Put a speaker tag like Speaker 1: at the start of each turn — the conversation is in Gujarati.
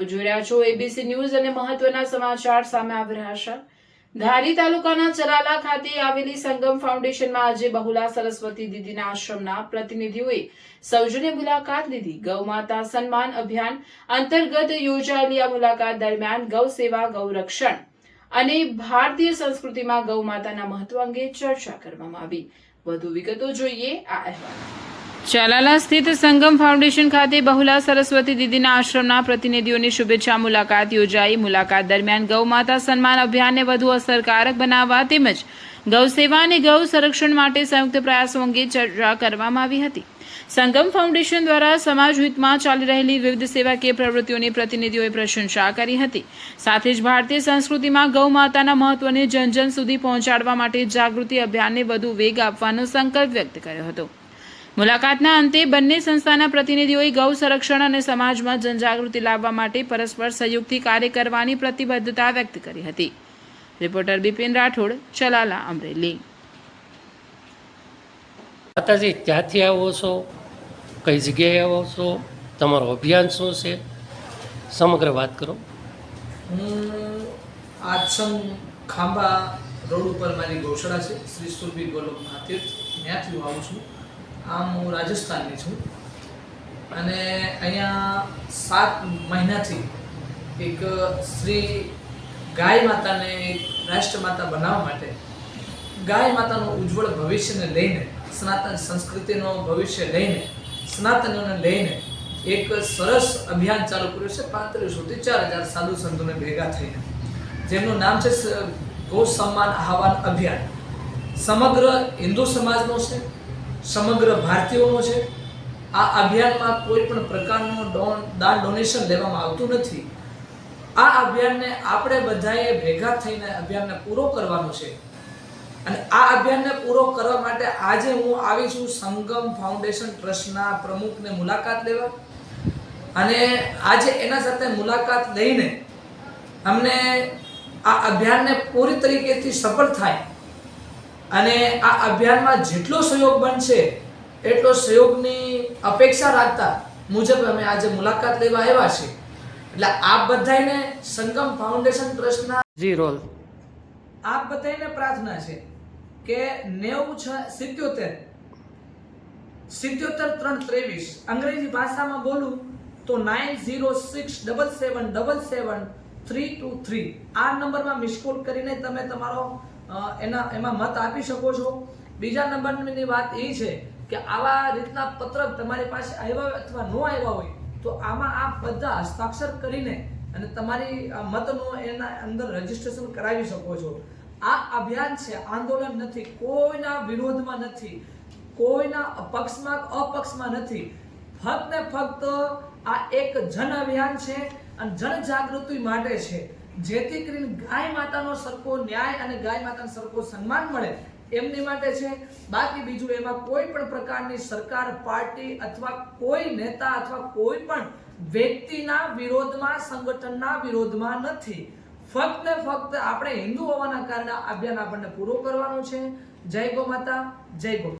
Speaker 1: જોઈ રહ્યા છો એબીસી ન્યૂઝ અને મહત્વના સમાચાર સામે આવી રહ્યા છે। ધારી તાલુકાના ચલાલા ખાતે આવેલી સંગમ ફાઉન્ડેશનમાં આજે બહુલા સરસ્વતી દીદીના આશ્રમના પ્રતિનિધિઓએ સૌજન્ય મુલાકાત લીધી। ગૌ માતા સન્માન અભિયાન અંતર્ગત યોજાયેલી આ મુલાકાત દરમિયાન ગૌ સેવા, ગૌ રક્ષણ અને ભારતીય સંસ્કૃતિમાં ગૌ માતાના મહત્વ અંગે ચર્ચા કરવામાં આવી। વધુ વિગતો જોઈએ આ અહેવાલ। ચલાલા સ્થિત સંગમ ફાઉન્ડેશન ખાતે બહુલા સરસ્વતી દીદીના આશ્રમના પ્રતિનિધિઓની શુભેચ્છા મુલાકાત યોજાઈ। મુલાકાત દરમિયાન ગૌ માતા સન્માન અભિયાનને વધુ અસરકારક બનાવવા તેમજ ગૌ સેવા અને ગૌ સંરક્ષણ માટે સંયુક્ત પ્રયાસો અંગે ચર્ચા કરવામાં આવી હતી। સંગમ ફાઉન્ડેશન દ્વારા સમાજ હિતમાં ચાલી રહેલી વિવિધ સેવાકીય પ્રવૃત્તિઓની પ્રતિનિધિઓએ પ્રશંસા કરી હતી। સાથે જ ભારતીય સંસ્કૃતિમાં ગૌ માતાના મહત્વને જન જન સુધી પહોંચાડવા માટે જાગૃતિ અભિયાનને વધુ વેગ આપવાનો સંકલ્પ વ્યક્ત કર્યો હતો। મુલાકાતના અંતે બંને સંસ્થાના પ્રતિનિધિઓએ ગૌ સંરક્ષણ અને સમાજમાં જનજાગૃતિ લાવવા માટે પરસ્પર સહયોગથી કાર્ય કરવાની પ્રતિબદ્ધતા વ્યક્ત કરી હતી। રિપોર્ટર બિપિન રાઠોડ, ચલાલા, અમરેલી।
Speaker 2: માતાજી, ક્યાંથી આવો છો? કઈ જગ્યાએ આવો છો? તમારો અભિયાન શું છે? સમગ્ર વાત કરો।
Speaker 3: હું આશ્રમ ખાંભા રોડ ઉપર મારી ગૌશાળા છે, શ્રી સુરભી ગોલોક મહાતીર્થ, ત્યાંથી હું આવું છું। આમ હું રાજસ્થાનની છું અને અહીંયા 7 મહિનાથી એક શ્રી ગાય માતાને એક રાષ્ટ્રમાતા બનાવવા માટે, ગાય માતાનું ઉજ્જવળ ભવિષ્યને લઈને, સનાતન સંસ્કૃતિનો ભવિષ્ય લઈને, સનાતનીઓને લઈને એક સરસ અભિયાન ચાલુ કર્યું છે। 3500 થી 4000 સાધુ સંતોને ભેગા થઈને, જેમનું નામ છે ગૌ સન્માન આહવાન અભિયાન। સમગ્ર હિન્દુ સમાજનો છે, સમગ્ર ભારતીયોનો છે। આ અભિયાનમાં કોઈ પણ પ્રકારનું દાન ડોનેશન લેવામાં આવતું નથી। આ અભિયાનને આપણે બધાએ ભેગા થઈને અભિયાનને પૂરો કરવાનો છે અને આ અભિયાનને પૂરો કરવા માટે આજે હું આવી છું સંગમ ફાઉન્ડેશન ટ્રસ્ટના પ્રમુખને મુલાકાત લેવા, અને આજે એના સાથે મુલાકાત લઈને અમને આ અભિયાનને પૂરી તરીકેથી સફળ થાય અને આ અભિયાનમાં જેટલો સહયોગ બનશે એટલો સહયોગની અપેક્ષા રાખતા મુજબ અમે આજે મુલાકાત લેવા આવ્યા છીએ। એટલે આપ બધાને સંગમ ફાઉન્ડેશન ટ્રસ્ટના
Speaker 2: રોલ
Speaker 3: આપ બધાને પ્રાર્થના છે કે 9077 323 અંગ્રેજી ભાષામાં બોલું તો 9067777323 આ નંબરમાં મિસ કોલ કરીને તમે તમારો એમાં મત આપી શકો છો। બીજા નંબરની વાત એ છે કે આવા રીતના પત્રક તમારી પાસે આવ્યા અથવા ન આવ્યા હોય તો આમાં આપ બધા હસ્તાક્ષર કરીને અને તમારી મતનું એના અંદર રજીસ્ટ્રેશન કરાવી શકો છો। આ અભિયાન છે, આંદોલન નથી, કોઈના વિરોધમાં નથી, કોઈના પક્ષમાં અપક્ષમાં નથી, ફક્ત ને ફક્ત આ એક જન અભિયાન છે અને જન જાગૃતિ માટે છે, જેથી કરીને ગાય માતાનો સરખો ન્યાય અને ગાય માતાનો સરખો સન્માન મળે એમની માટે છે। બાકી બીજું એમાં કોઈ પણ પ્રકારની સરકાર, પાર્ટી અથવા કોઈ નેતા અથવા કોઈ પણ વ્યક્તિના વિરોધમાં, સંગઠનના વિરોધમાં નથી। ફક્ત ને ફક્ત આપણે હિન્દુ હોવાના કારણે અભિયાન આપણને પૂરો કરવાનું છે। જય ગૌ માતા, જય ગૌ।